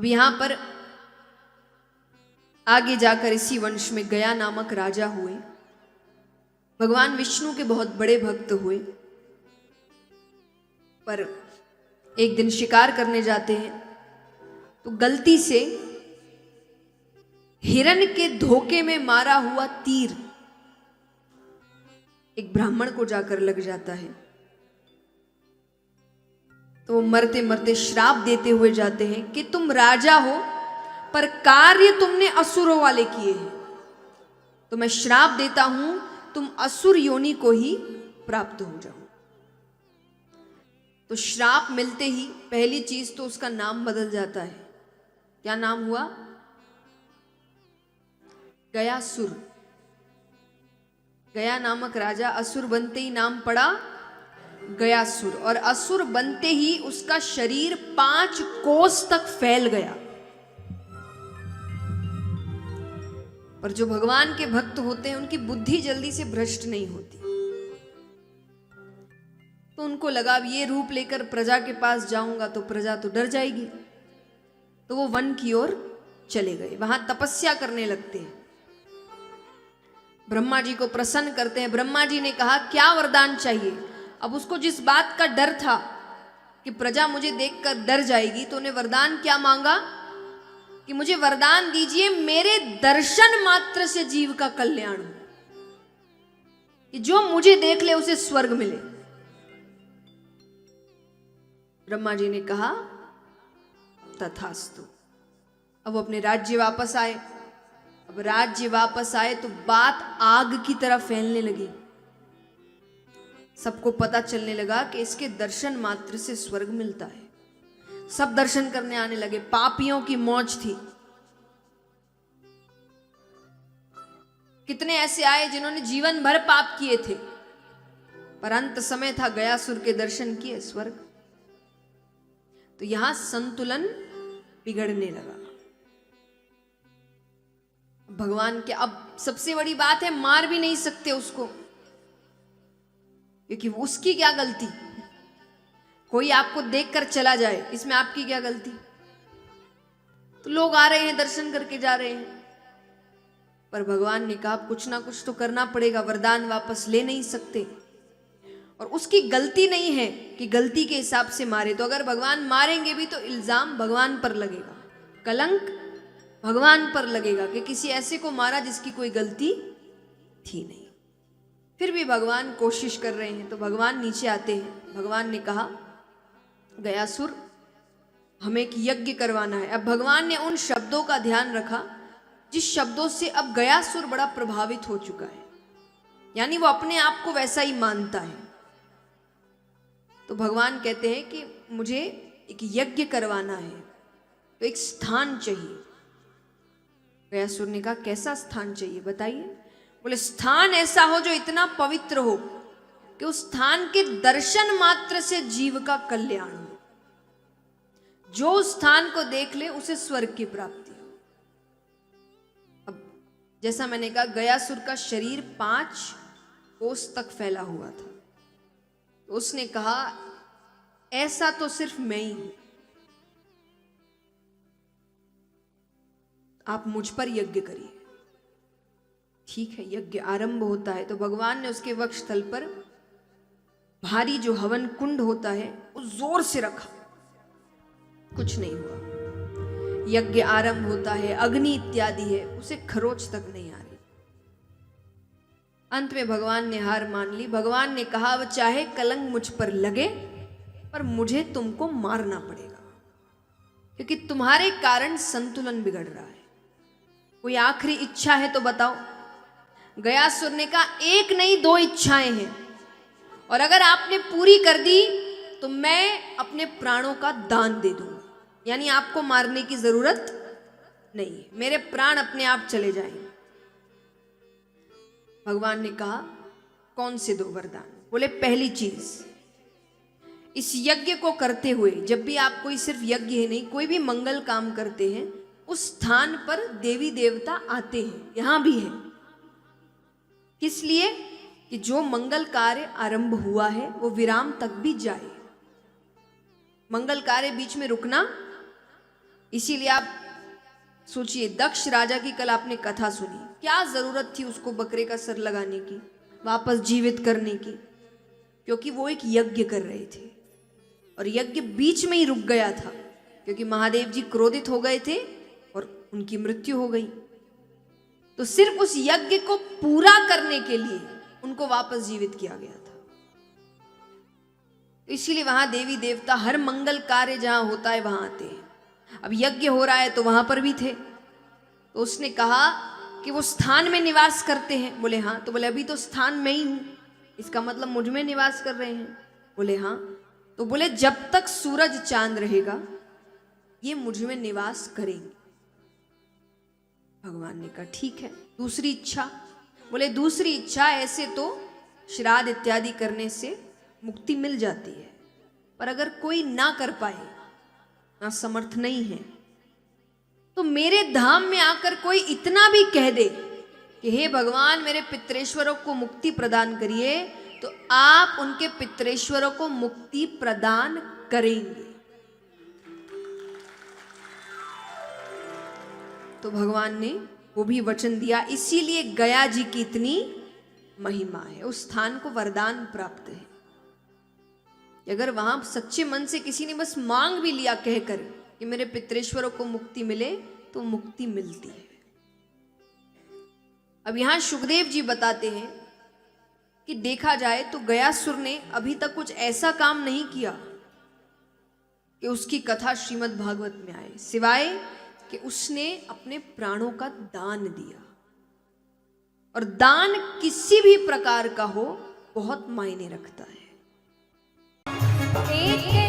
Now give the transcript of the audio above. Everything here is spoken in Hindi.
अब यहां पर आगे जाकर इसी वंश में गया नामक राजा हुए। भगवान विष्णु के बहुत बड़े भक्त हुए, पर एक दिन शिकार करने जाते हैं तो गलती से हिरण के धोखे में मारा हुआ तीर एक ब्राह्मण को जाकर लग जाता है। तो वो मरते मरते श्राप देते हुए जाते हैं कि तुम राजा हो पर कार्य तुमने असुरों वाले किए हैं, तो मैं श्राप देता हूं तुम असुर योनि को ही प्राप्त हो जाओ। तो श्राप मिलते ही पहली चीज तो उसका नाम बदल जाता है। क्या नाम हुआ? गयासुर। गया नामक राजा असुर बनते ही नाम पड़ा गयासुर, और असुर बनते ही उसका शरीर 5 कोस तक फैल गया। पर जो भगवान के भक्त होते हैं उनकी बुद्धि जल्दी से भ्रष्ट नहीं होती, तो उनको लगा अब ये रूप लेकर प्रजा के पास जाऊंगा तो प्रजा तो डर जाएगी, तो वो वन की ओर चले गए। वहां तपस्या करने लगते हैं, ब्रह्मा जी को प्रसन्न करते हैं। ब्रह्मा जी ने कहा क्या वरदान चाहिए? अब उसको जिस बात का डर था कि प्रजा मुझे देखकर डर जाएगी, तो उन्हें वरदान क्या मांगा कि मुझे वरदान दीजिए मेरे दर्शन मात्र से जीव का कल्याण हो, कि जो मुझे देख ले उसे स्वर्ग मिले। ब्रह्मा जी ने कहा तथास्तु। अब वो अपने राज्य वापस आए। अब राज्य वापस आए तो बात आग की तरह फैलने लगी। सबको पता चलने लगा कि इसके दर्शन मात्र से स्वर्ग मिलता है। सब दर्शन करने आने लगे। पापियों की मौज थी। कितने ऐसे आए जिन्होंने जीवन भर पाप किए थे, पर अंत समय था गयासुर के दर्शन किए, स्वर्ग। तो यहां संतुलन बिगड़ने लगा। भगवान के अब सबसे बड़ी बात है, मार भी नहीं सकते उसको, क्योंकि उसकी क्या गलती? कोई आपको देखकर चला जाए, इसमें आपकी क्या गलती? तो लोग आ रहे हैं, दर्शन करके जा रहे हैं, पर भगवान ने कहा कुछ ना कुछ तो करना पड़ेगा, वरदान वापस ले नहीं सकते। और उसकी गलती नहीं है कि गलती के हिसाब से मारे, तो अगर भगवान मारेंगे भी तो इल्जाम भगवान पर लगेगा, कलंक भगवान पर लगेगा कि किसी ऐसे को मारा जिसकी कोई गलती थी नहीं। फिर भी भगवान कोशिश कर रहे हैं, तो भगवान नीचे आते हैं। भगवान ने कहा गयासुर हमें एक यज्ञ करवाना है। अब भगवान ने उन शब्दों का ध्यान रखा जिस शब्दों से अब गयासुर बड़ा प्रभावित हो चुका है, यानी वो अपने आप को वैसा ही मानता है। तो भगवान कहते हैं कि मुझे एक यज्ञ करवाना है, तो एक स्थान चाहिए। गयासुर ने कहा कैसा स्थान चाहिए बताइए? बोले स्थान ऐसा हो जो इतना पवित्र हो कि उस स्थान के दर्शन मात्र से जीव का कल्याण हो, जो स्थान को देख ले उसे स्वर्ग की प्राप्ति हो। अब जैसा मैंने कहा गयासुर का शरीर 5 कोस तक फैला हुआ था, तो उसने कहा ऐसा तो सिर्फ मैं ही हूं, आप मुझ पर यज्ञ करिए। ठीक है, यज्ञ आरंभ होता है। तो भगवान ने उसके वक्षस्थल पर भारी जो हवन कुंड होता है वो जोर से रखा, कुछ नहीं हुआ। यज्ञ आरंभ होता है, अग्नि इत्यादि है, उसे खरोच तक नहीं आ रही। अंत में भगवान ने हार मान ली। भगवान ने कहा अब चाहे कलंक मुझ पर लगे, पर मुझे तुमको मारना पड़ेगा, क्योंकि तुम्हारे कारण संतुलन बिगड़ रहा है। कोई आखिरी इच्छा है तो बताओ? गयासुर ने कहा एक नहीं 2 इच्छाएं हैं, और अगर आपने पूरी कर दी तो मैं अपने प्राणों का दान दे दूंगा, यानी आपको मारने की जरूरत नहीं है, मेरे प्राण अपने आप चले जाएंगे। भगवान ने कहा कौन से 2 वरदान? बोले पहली चीज, इस यज्ञ को करते हुए, जब भी आप कोई सिर्फ यज्ञ ही नहीं कोई भी मंगल काम करते हैं, उस स्थान पर देवी देवता आते हैं, यहां भी है। किस लिए? कि जो मंगल कार्य आरंभ हुआ है वो विराम तक भी जाए। मंगल कार्य बीच में रुकना इसीलिए आप सोचिए, दक्ष राजा की कल आपने कथा सुनी, क्या जरूरत थी उसको बकरे का सर लगाने की, वापस जीवित करने की? क्योंकि वो एक यज्ञ कर रहे थे और यज्ञ बीच में ही रुक गया था, क्योंकि महादेव जी क्रोधित हो गए थे और उनकी मृत्यु हो गई। तो सिर्फ उस यज्ञ को पूरा करने के लिए उनको वापस जीवित किया गया था। इसीलिए वहां देवी देवता हर मंगल कार्य जहां होता है वहां आते हैं। अब यज्ञ हो रहा है तो वहां पर भी थे। तो उसने कहा कि वो स्थान में निवास करते हैं। बोले हाँ। तो बोले अभी तो स्थान में ही हूं, इसका मतलब मुझ में निवास कर रहे हैं? बोले हाँ। तो बोले जब तक सूरज चांद रहेगा ये मुझ में निवास करेंगे। भगवान ने कहा ठीक है, दूसरी इच्छा? बोले दूसरी इच्छा, ऐसे तो श्राद्ध इत्यादि करने से मुक्ति मिल जाती है, पर अगर कोई ना कर पाए, ना समर्थ नहीं है, तो मेरे धाम में आकर कोई इतना भी कह दे कि हे भगवान मेरे पितरेश्वरों को मुक्ति प्रदान करिए, तो आप उनके पितरेश्वरों को मुक्ति प्रदान करेंगे। तो भगवान ने वो भी वचन दिया। इसीलिए गया जी की इतनी महिमा है, उस स्थान को वरदान प्राप्त है। अगर वहां सच्चे मन से किसी ने बस मांग भी लिया कहकर कि मेरे पितरेश्वरों को मुक्ति मिले, तो मुक्ति मिलती है। अब यहां सुखदेव जी बताते हैं कि देखा जाए तो गयासुर ने अभी तक कुछ ऐसा काम नहीं किया कि उसकी कथा श्रीमद् भागवत में आए, सिवाय कि उसने अपने प्राणों का दान दिया। और दान किसी भी प्रकार का हो बहुत मायने रखता है। एक